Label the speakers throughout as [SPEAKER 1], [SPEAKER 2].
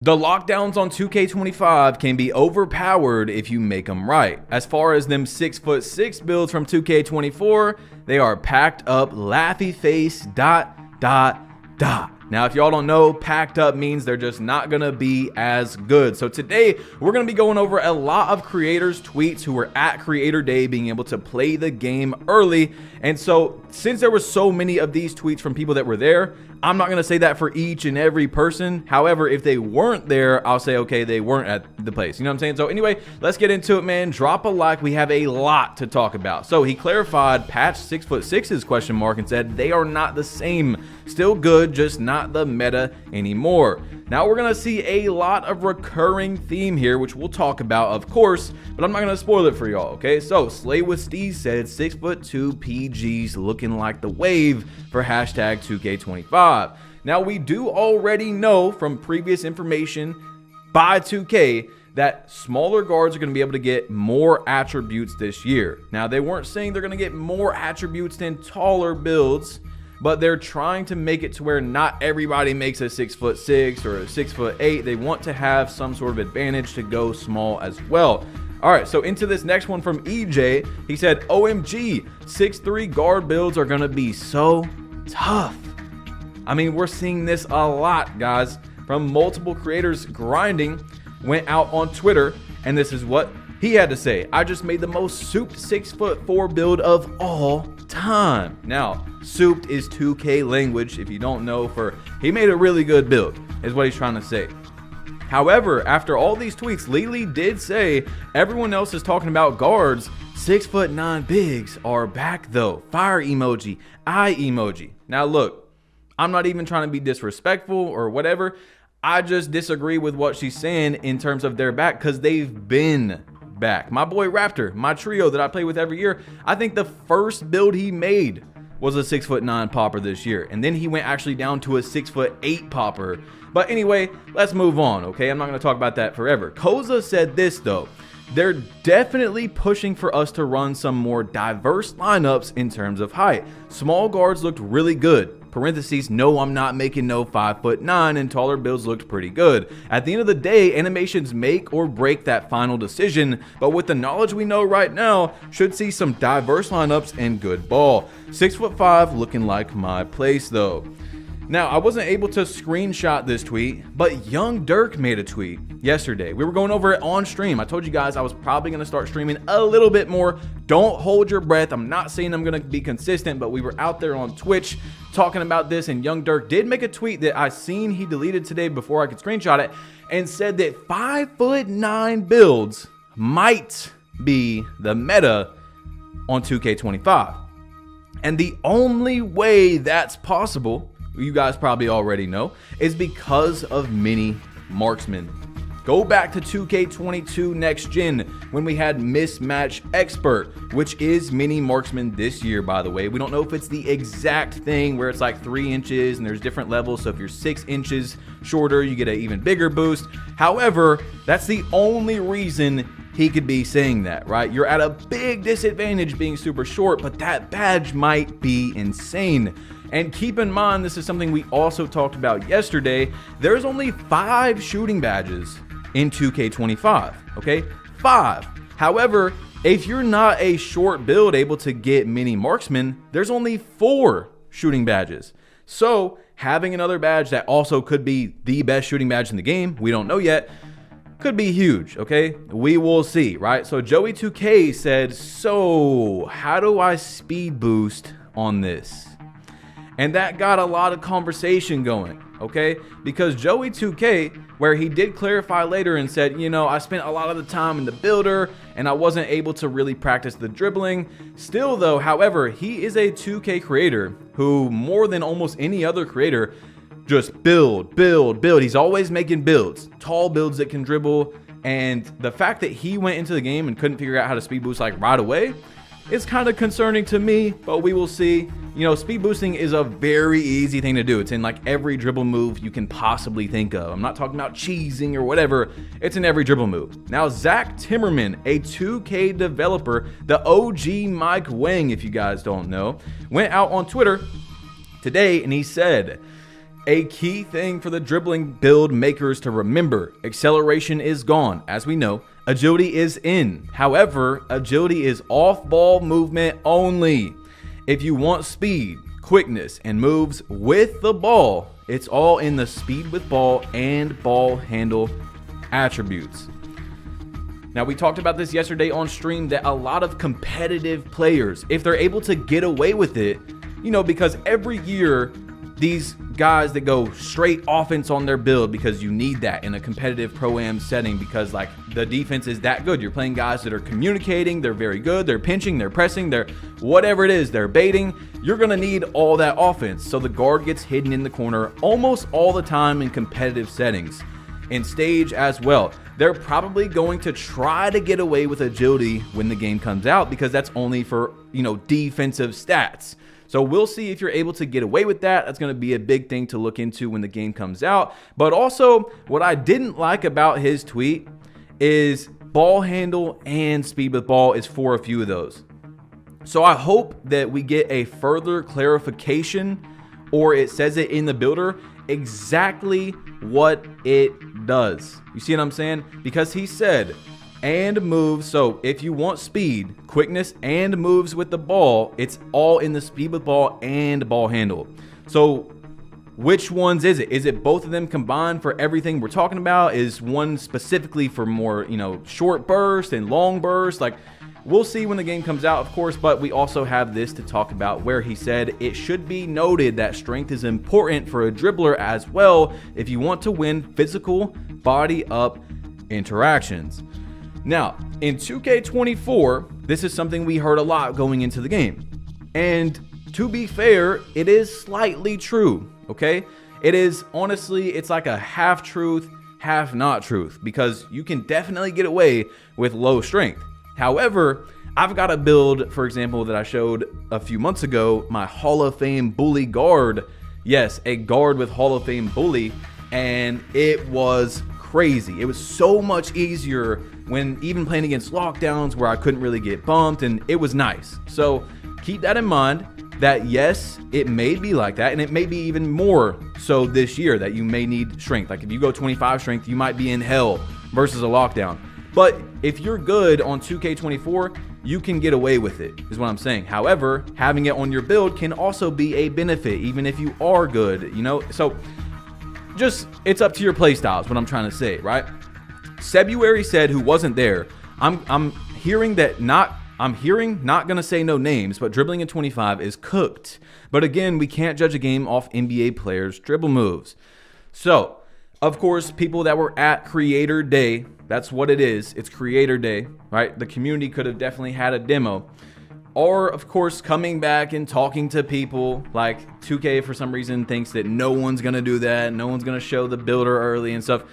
[SPEAKER 1] The lockdowns on 2K25 can be overpowered if you make them right. As far as them 6'6" builds from 2K24, they are packed up, laughy face, ... Now, if y'all don't know, packed up means they're just not gonna be as good. So today, we're gonna be going over a lot of creators' tweets who were at Creator Day being able to play the game early. And so, since there were so many of these tweets from people that were there, I'm not gonna say that for each and every person. However, if they weren't there, I'll say, okay, they weren't at the place. You know what I'm saying? So anyway, let's get into it, man. Drop a like. We have a lot to talk about. So he clarified patch 6'6"'s question mark and said they are not the same. Still good, just not the meta anymore. Now we're gonna see a lot of recurring theme here, which we'll talk about, of course, but I'm not gonna spoil it for y'all, okay? So Slay with Steve said 6'2" PGs looking like the wave for hashtag 2K25. Now we do already know from previous information by 2K that smaller guards are going to be able to get more attributes this year. Now they weren't saying they're going to get more attributes than taller builds, but they're trying to make it to where not everybody makes a 6'6" or a 6'8". They want to have some sort of advantage to go small as well. All right, so into this next one from EJ. He said, OMG, 6'3" guard builds are going to be so tough. I mean, we're seeing this a lot, guys, from multiple creators. Grinding went out on Twitter, and this is what he had to say. I just made the most souped 6'4" build of all time. Now, souped is 2K language, if you don't know, for he made a really good build, is what he's trying to say. However, after all these tweets, Lily did say everyone else is talking about guards. 6'9" bigs are back though. Fire emoji, eye emoji. Now look, I'm not even trying to be disrespectful or whatever. I just disagree with what she's saying in terms of their back, because they've been back. My boy Raptor, my trio that I play with every year, I think the first build he made was a 6'9" popper this year, and then he went actually down to a 6'8" popper. But anyway, let's move on, okay? I'm not going to talk about that forever. Koza said this though: they're definitely pushing for us to run some more diverse lineups in terms of height. Small guards looked really good. Parentheses, no, I'm not making no 5'9", and taller builds looked pretty good. At the end of the day, animations make or break that final decision, but with the knowledge we know right now, should see some diverse lineups and good ball. 6'5" looking like my place though. Now, I wasn't able to screenshot this tweet, but Young Dirk made a tweet yesterday. We were going over it on stream. I told you guys I was probably going to start streaming a little bit more. Don't hold your breath. I'm not saying I'm going to be consistent, but we were out there on Twitch talking about this, and Young Dirk did make a tweet that I seen he deleted today before I could screenshot it, and said that 5'9" builds might be the meta on 2K25. And the only way that's possible, you guys probably already know, is because of mini marksman. Go back to 2K22 next gen when we had mismatch expert, which is mini marksman this year, by the way. We don't know if it's the exact thing where it's like 3 inches and there's different levels. So if you're 6 inches shorter, you get an even bigger boost. However, that's the only reason he could be saying that, right? You're at a big disadvantage being super short, but that badge might be insane. And keep in mind, this is something we also talked about yesterday. There's only 5 shooting badges in 2K25, okay? 5. However, if you're not a short build able to get mini marksman, there's only 4 shooting badges. So having another badge that also could be the best shooting badge in the game, we don't know yet, could be huge, okay? We will see, right? So Joey2K said, so how do I speed boost on this? And that got a lot of conversation going, okay? Because Joey2K, where he did clarify later and said, you know, I spent a lot of the time in the builder and I wasn't able to really practice the dribbling. Still though, however, he is a 2K creator who, more than almost any other creator, just build. He's always making builds, tall builds that can dribble. And the fact that he went into the game and couldn't figure out how to speed boost like right away, it's kind of concerning to me, but we will see. You know, speed boosting is a very easy thing to do. It's in like every dribble move you can possibly think of. I'm not talking about cheesing or whatever. It's in every dribble move. Now, Zach Timmerman, a 2K developer, the OG Mike Wang, if you guys don't know, went out on Twitter today and he said, A key thing for the dribbling build makers to remember: acceleration is gone, as we know. Agility is in. However, agility is off-ball movement only. If you want speed, quickness, and moves with the ball, it's all in the speed with ball and ball handle attributes. Now, we talked about this yesterday on stream, that a lot of competitive players, if they're able to get away with it, because every year these guys that go straight offense on their build, because you need that in a competitive pro-am setting, because like the defense is that good. You're playing guys that are communicating, they're very good, they're pinching, they're pressing, they're whatever it is, they're baiting. You're gonna need all that offense. So the guard gets hidden in the corner almost all the time in competitive settings. In stage as well, they're probably going to try to get away with agility when the game comes out, because that's only for defensive stats. So we'll see if you're able to get away with that. That's going to be a big thing to look into when the game comes out. But also, what I didn't like about his tweet is ball handle and speed with ball is for a few of those. So I hope that we get a further clarification, or it says it in the builder exactly what it does. You see what I'm saying? Because he said and moves. So if you want speed, quickness, and moves with the ball, it's all in the speed with ball and ball handle. So which ones is it? Is it both of them combined for everything we're talking about? Is one specifically for more, short burst and long burst? Like, we'll see when the game comes out, of course, but we also have this to talk about, where he said it should be noted that strength is important for a dribbler as well if you want to win physical body up interactions. Now, in 2K24, this is something we heard a lot going into the game. And to be fair, it is slightly true, okay? It is, honestly, it's like a half truth, half not truth, because you can definitely get away with low strength. However, I've got a build, for example, that I showed a few months ago, my Hall of Fame bully guard. Yes, a guard with Hall of Fame bully, and it was crazy. It was so much easier when even playing against lockdowns where I couldn't really get bumped, and it was nice. So keep that in mind, that yes, it may be like that, and it may be even more so this year, that you may need strength. Like if you go 25 strength, you might be in hell versus a lockdown. But if you're good on 2K24, you can get away with it, is what I'm saying. However, having it on your build can also be a benefit, even if you are good, So just, it's up to your playstyle is what I'm trying to say, right? February said, who wasn't there, I'm hearing, not gonna say no names, but dribbling in 25 is cooked. But again, we can't judge a game off NBA players' dribble moves. So, of course, people that were at Creator Day, that's what it is. It's Creator Day, right? The community could have definitely had a demo. Or, of course, coming back and talking to people. Like 2K, for some reason, thinks that no one's going to do that. No one's going to show the builder early and stuff.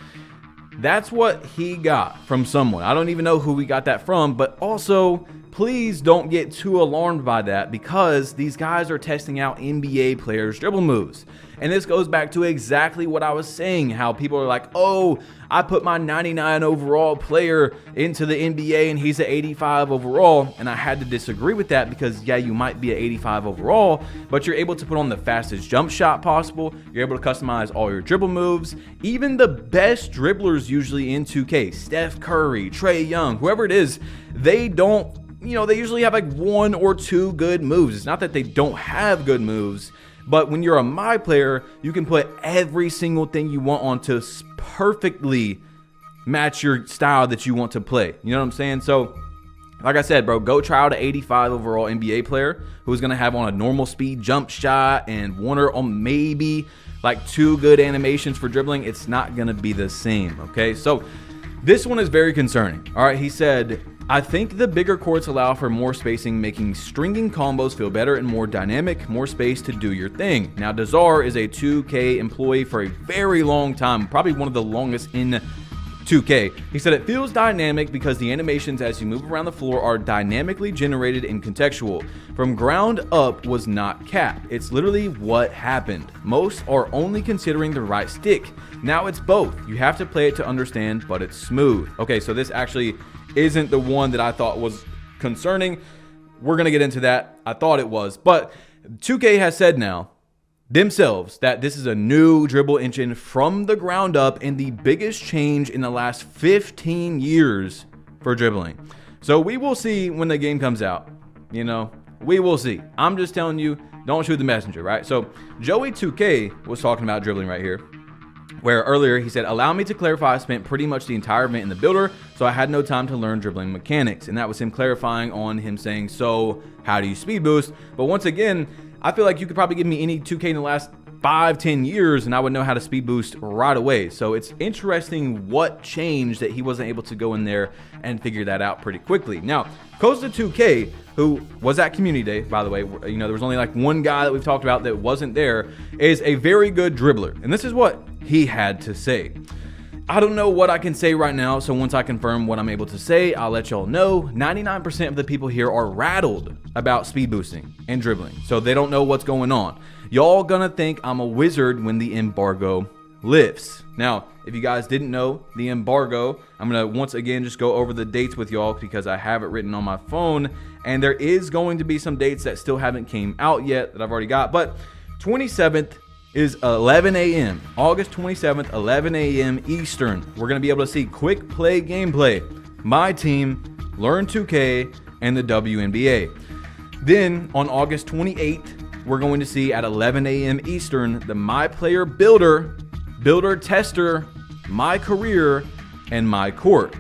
[SPEAKER 1] That's what he got from someone. I don't even know who we got that from. But also, please don't get too alarmed by that, because these guys are testing out NBA players' dribble moves. And this goes back to exactly what I was saying, how people are like, oh, I put my 99 overall player into the NBA and he's an 85 overall. And I had to disagree with that, because yeah, you might be an 85 overall, but you're able to put on the fastest jump shot possible. You're able to customize all your dribble moves. Even the best dribblers usually in 2K, Steph Curry, Trae Young, whoever it is, they don't, they usually have like one or two good moves. It's not that they don't have good moves, but when you're a My player, you can put every single thing you want on to perfectly match your style that you want to play. You know what I'm saying? So, like I said, bro, go try out an 85 overall NBA player who's going to have on a normal speed jump shot and one or maybe like two good animations for dribbling. It's not going to be the same, okay? So, this one is very concerning. All right, he said, I think the bigger courts allow for more spacing, making stringing combos feel better and more dynamic, more space to do your thing. Now, Dazar is a 2K employee for a very long time, probably one of the longest in 2K. He said it feels dynamic because the animations as you move around the floor are dynamically generated and contextual. From ground up was not capped. It's literally what happened. Most are only considering the right stick. Now it's both. You have to play it to understand, but it's smooth. Okay, so this actually isn't the one that I thought was concerning. We're going to get into that. I thought it was. But 2K has said now themselves that this is a new dribble engine from the ground up and the biggest change in the last 15 years for dribbling. So we will see when the game comes out. We will see. I'm just telling you, don't shoot the messenger, right? So Joey 2K was talking about dribbling right here, where earlier he said, allow me to clarify, I spent pretty much the entire event in the builder, so I had no time to learn dribbling mechanics. And that was him clarifying on him saying, so how do you speed boost? But once again, I feel like you could probably give me any 2K in the last 5-10 years and I would know how to speed boost right away. So it's interesting what changed that he wasn't able to go in there and figure that out pretty quickly. Now, Costa 2K, who was at Community Day, by the way, there was only like one guy that we've talked about that wasn't there, is a very good dribbler. And this is what he had to say. I don't know what I can say right now, so once I confirm what I'm able to say, I'll let y'all know. 99% of the people here are rattled about speed boosting and dribbling, so they don't know what's going on. Y'all gonna think I'm a wizard when the embargo lifts. Now, if you guys didn't know, the embargo, I'm gonna once again just go over the dates with y'all because I have it written on my phone, and there is going to be some dates that still haven't came out yet that I've already got, but 27th is 11 a.m. August 27th, 11 a.m. Eastern. We're going to be able to see quick play gameplay, MyTeam, Learn 2K, and the WNBA. Then on August 28th, we're going to see at 11 a.m. Eastern the My Player Builder, Builder Tester, My Career, and My Court.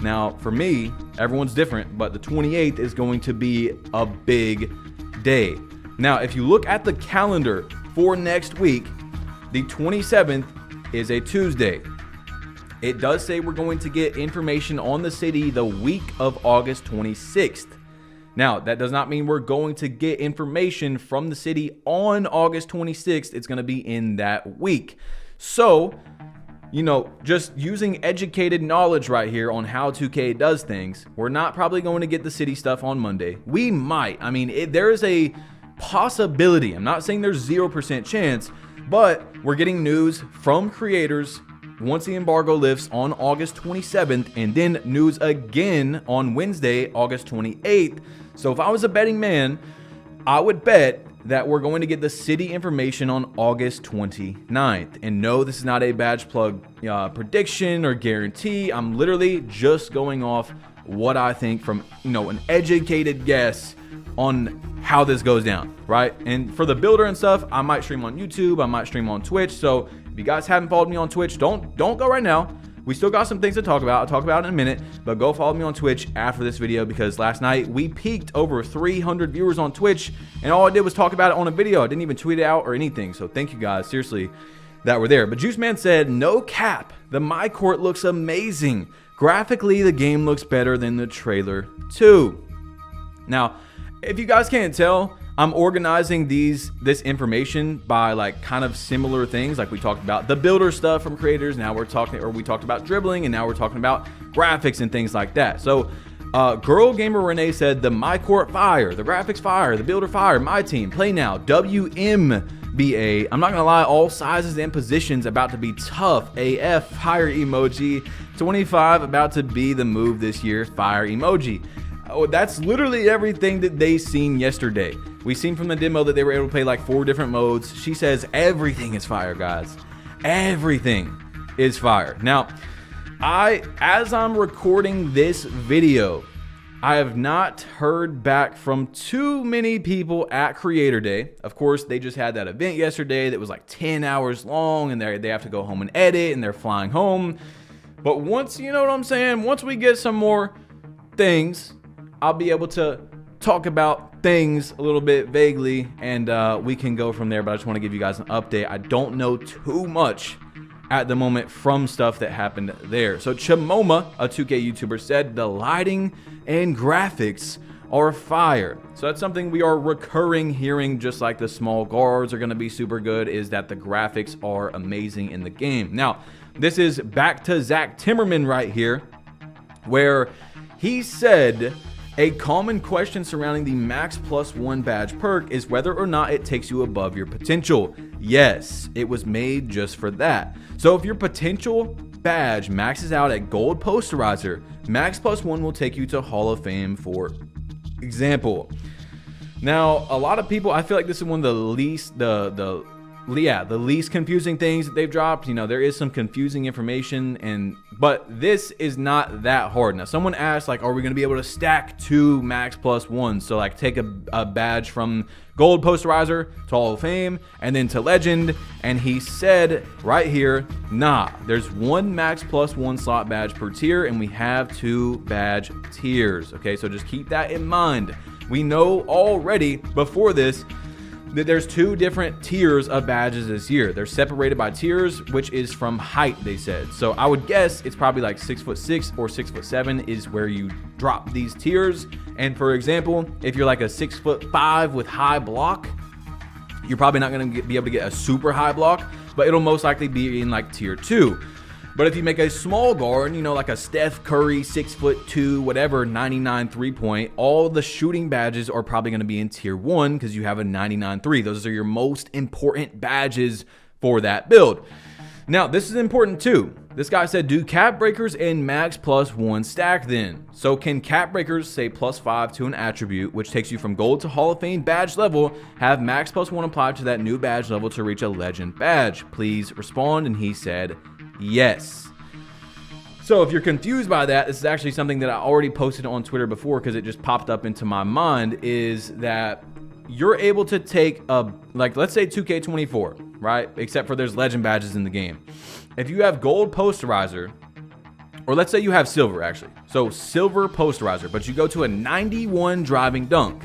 [SPEAKER 1] Now for me, everyone's different, but the 28th is going to be a big day. Now if you look at the calendar for next week, the 27th is a Tuesday. It does say we're going to get information on the city the week of August 26th. Now, that does not mean we're going to get information from the city on August 26th. It's going to be in that week. So, just using educated knowledge right here on how 2K does things, we're not probably going to get the city stuff on Monday. We might. There is a possibility. I'm not saying there's 0% chance, but we're getting news from creators once the embargo lifts on August 27th, and then news again on Wednesday, August 28th. So if I was a betting man, I would bet that we're going to get the city information on August 29th. And no, this is not a badge plug prediction or guarantee. I'm literally just going off what I think from, an educated guess on how this goes down, right? And for the builder and stuff, I might stream on YouTube, I might stream on Twitch. So if you guys haven't followed me on Twitch, don't go right now. We still got some things to talk about. I'll talk about it in a minute, but go follow me on Twitch after this video because last night we peaked over 300 viewers on Twitch and all I did was talk about it on a video. I didn't even tweet it out or anything. So thank you guys, seriously, that were there. But Juice Man said, no cap, the My Court looks amazing. Graphically, the game looks better than the trailer too. Now, if you guys can't tell, I'm organizing this information by like kind of similar things. Like we talked about the builder stuff from creators. Now we talked about dribbling, and now we're talking about graphics and things like that. So Girl Gamer Renee said the My Court fire, the graphics fire, the builder fire, MyTeam, play now, WMBA. I'm not gonna lie, all sizes and positions about to be tough. AF, fire emoji. 25 about to be the move this year, fire emoji. Oh, that's literally everything that they seen yesterday. We seen from the demo that they were able to play like 4 different modes. She says everything is fire, guys. Everything is fire. Now, as I'm recording this video, I have not heard back from too many people at Creator Day. Of course, they just had that event yesterday that was like 10 hours long, and they have to go home and edit, and they're flying home. But once, you know what I'm saying, once we get some more things, I'll be able to talk about things a little bit vaguely, and we can go from there. But I just want to give you guys an update. I don't know too much at the moment from stuff that happened there. So Chimoma, a 2K YouTuber, said the lighting and graphics are fire. So that's something we are recurring hearing, just like the small guards are going to be super good, is that the graphics are amazing in the game. Now, this is back to Zach Timmerman right here, where he said a common question surrounding the Max +1 badge perk is whether or not it takes you above your potential. Yes, it was made just for that. So if your potential badge maxes out at gold posterizer, Max +1 will take you to Hall of Fame, for example. Now, a lot of people, I feel like this is one of the least, the yeah, the least confusing things that they've dropped. You know, there is some confusing information, but this is not that hard. Now, someone asked, like, are we going to be able to stack 2 max plus 1? So, like, take a badge from gold posterizer to Hall of Fame and then to legend. And he said right here, nah, there's 1 max plus 1 slot badge per tier, and we have 2 badge tiers. Okay, so just keep that in mind. We know already before this that there's 2 different tiers of badges this year. They're separated by tiers, which is from height, they said. So I would guess it's probably like 6'6" or 6'7" is where you drop these tiers. And for example, if you're like a 6'5" with high block, you're probably not gonna be able to get a super high block, but it'll most likely be in like tier 2. But if you make a small guard, you know, like a Steph Curry, 6'2", whatever, 99 3-point, all the shooting badges are probably going to be in tier 1 because you have a 99 3. Those are your most important badges for that build. Now, this is important too. This guy said, do cap breakers and max plus 1 stack then? So can cap breakers, say +5 to an attribute, which takes you from gold to Hall of Fame badge level, have max plus 1 applied to that new badge level to reach a legend badge? Please respond. And he said, yes. So if you're confused by that, this is actually something that I already posted on Twitter before because it just popped up into my mind, is that you're able to take like, let's say 2K24, right? Except for there's legend badges in the game. If you have gold posterizer, or let's say you have silver actually. So silver posterizer, but you go to a 91 driving dunk.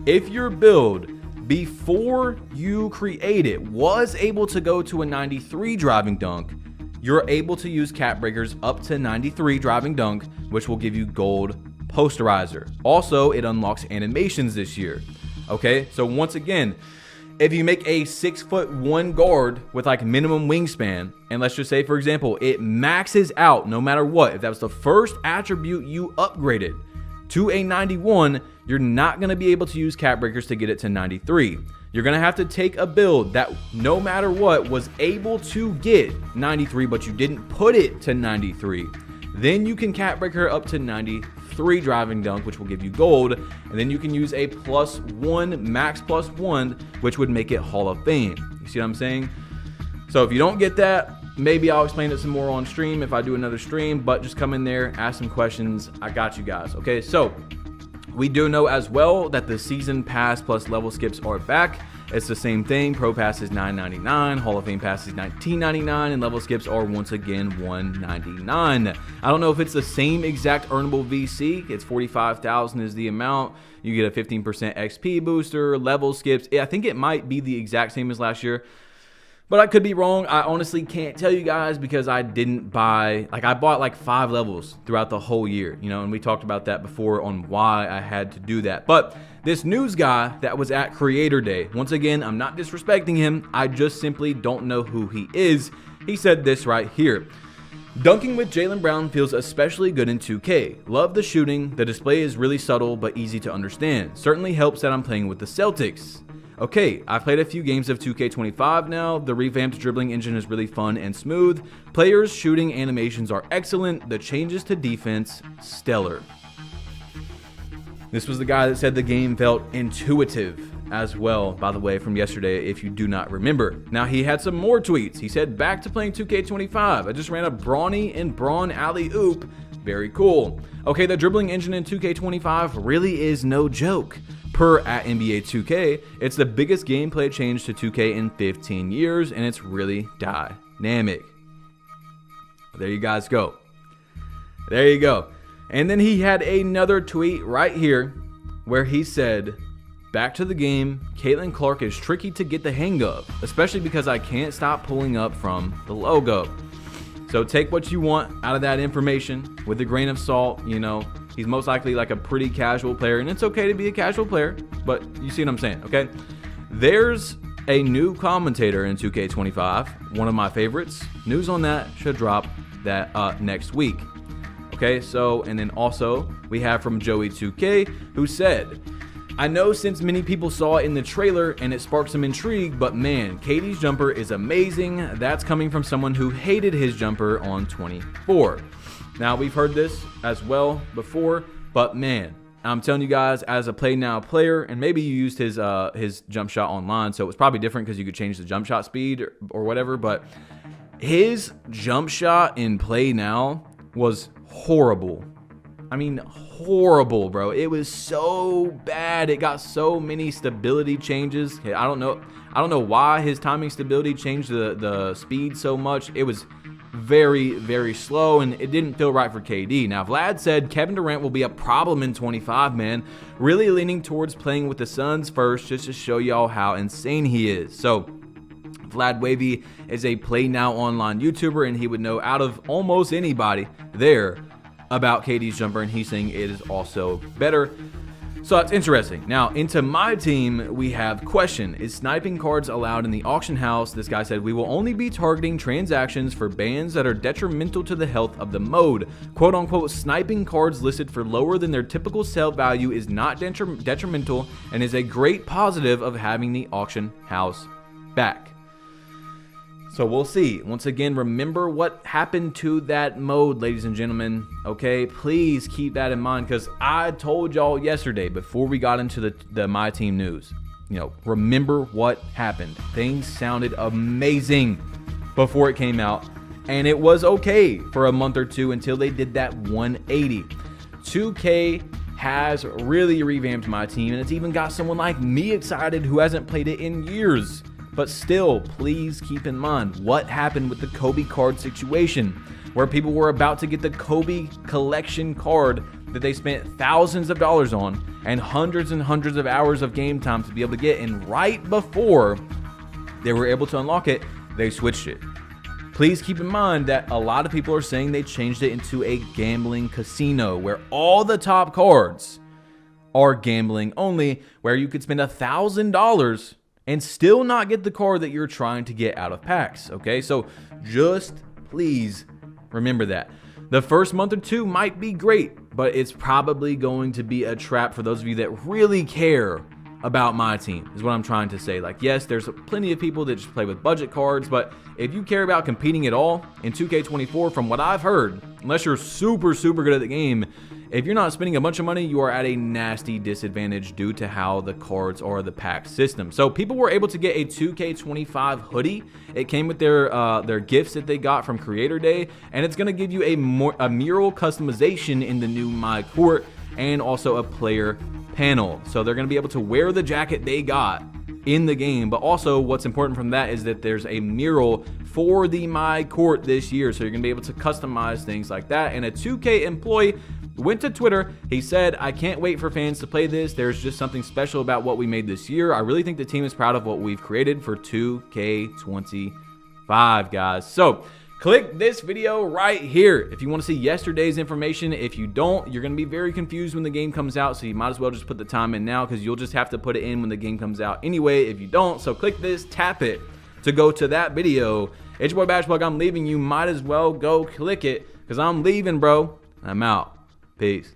[SPEAKER 1] If your build before you create it was able to go to a 93 driving dunk, you're able to use cap breakers up to 93 driving dunk, which will give you gold posterizer. Also, it unlocks animations this year. Okay, so once again, if you make a 6'1" guard with like minimum wingspan, and let's just say, for example, it maxes out no matter what, if that was the first attribute you upgraded to a 91, you're not going to be able to use cap breakers to get it to 93. You're going to have to take a build that no matter what was able to get 93, but you didn't put it to 93. Then you can cap breaker up to 93 driving dunk, which will give you gold. And then you can use a +1 max +1, which would make it Hall of Fame. You see what I'm saying? So if you don't get that, maybe I'll explain it some more on stream if I do another stream, but just come in there, ask some questions. I got you guys. Okay, so we do know as well that the season pass plus level skips are back. It's the same thing. Pro pass is $9.99, Hall of Fame pass is $19.99, and level skips are once again $1.99. I don't know if it's the same exact earnable VC. It's 45,000 is the amount. You get a 15% XP booster, level skips. I think it might be the exact same as last year, but I could be wrong. I honestly can't tell you guys because I didn't buy, like I bought like 5 levels throughout the whole year, you know, and we talked about that before on why I had to do that. But this news guy that was at Creator Day, once again, I'm not disrespecting him. I just simply don't know who he is. He said this right here. Dunking with Jaylen Brown feels especially good in 2K. Love the shooting. The display is really subtle but easy to understand. Certainly helps that I'm playing with the Celtics. Okay, I've played a few games of 2K25 now. The revamped dribbling engine is really fun and smooth. Players' shooting animations are excellent. The changes to defense, stellar. This was the guy that said the game felt intuitive as well, by the way, from yesterday, if you do not remember. Now, he had some more tweets. He said, back to playing 2K25. I just ran a brawny and brawn alley-oop. Very cool. Okay, the dribbling engine in 2K25 really is no joke. Per at NBA 2K, it's the biggest gameplay change to 2K in 15 years, and it's really dynamic. There you guys go. There you go. And then he had another tweet right here where he said, back to the game, Caitlin Clark is tricky to get the hang of, especially because I can't stop pulling up from the logo. So take what you want out of that information with a grain of salt. You know, he's most likely like a pretty casual player, and it's okay to be a casual player, but you see what I'm saying, okay? There's a new commentator in 2K25, one of my favorites. News on that should drop that next week. Okay, so, and then also we have from Joey2K, who said, I know since many people saw it in the trailer and it sparked some intrigue, but man, KD's jumper is amazing. That's coming from someone who hated his jumper on 24. Now, we've heard this as well before, but man, I'm telling you guys, as a play now player, and maybe you used his jump shot online, so it was probably different because you could change the jump shot speed or whatever, but his jump shot in play now was horrible. I mean, horrible, bro. It was so bad. It got so many stability changes. I don't know why his timing stability changed the speed so much. It was very, very slow, and it didn't feel right for KD. Now, Vlad said Kevin Durant will be a problem in 25, man. Really leaning towards playing with the Suns first, just to show y'all how insane he is. So, Vlad Wavy is a Play Now online YouTuber, and he would know out of almost anybody there about KD's jumper, and he's saying it is also better. So that's interesting. Now, into MyTeam, we have question. Is sniping cards allowed in the auction house? This guy said, we will only be targeting transactions for bans that are detrimental to the health of the mode. Quote unquote, sniping cards listed for lower than their typical sale value is not detrimental and is a great positive of having the auction house back. So we'll see. Once again, remember what happened to that mode, ladies and gentlemen. Okay, please keep that in mind, because I told y'all yesterday before we got into the MyTeam news, remember what happened. Things sounded amazing before it came out, and it was okay for a month or two until they did that 180. 2K has really revamped MyTeam, and it's even got someone like me excited who hasn't played it in years. But still, please keep in mind what happened with the Kobe card situation, where people were about to get the Kobe collection card that they spent thousands of dollars on and hundreds of hours of game time to be able to get, and right before they were able to unlock it, they switched it. Please keep in mind that a lot of people are saying they changed it into a gambling casino, where all the top cards are gambling only, where you could spend $1,000 and still not get the card that you're trying to get out of packs, okay? So just please remember that. The first month or two might be great, but it's probably going to be a trap for those of you that really care about MyTeam, is what I'm trying to say. Like, yes, there's plenty of people that just play with budget cards, but if you care about competing at all in 2K24, from what I've heard, unless you're super good at the game, if you're not spending a bunch of money, you are at a nasty disadvantage due to how the cards are the pack system. So people were able to get a 2K25 hoodie. It came with their gifts that they got from Creator Day, and it's going to give you a mural customization in the new My Court, and also a player panel. So they're going to be able to wear the jacket they got in the game, but also what's important from that is that there's a mural for the My Court this year, so you're going to be able to customize things like that. And a 2K employee went to Twitter. He said, I can't wait for fans to play this. There's just something special about what we made this year. I really think the team is proud of what we've created for 2K25, guys. So click this video right here if you want to see yesterday's information. If you don't, you're going to be very confused when the game comes out, so you might as well just put the time in now, because you'll just have to put it in when the game comes out anyway if you don't. So click this, tap it to go to that video. It's your boy Bashplug. I'm leaving. You might as well go click it, because I'm leaving, bro. I'm out. Peace.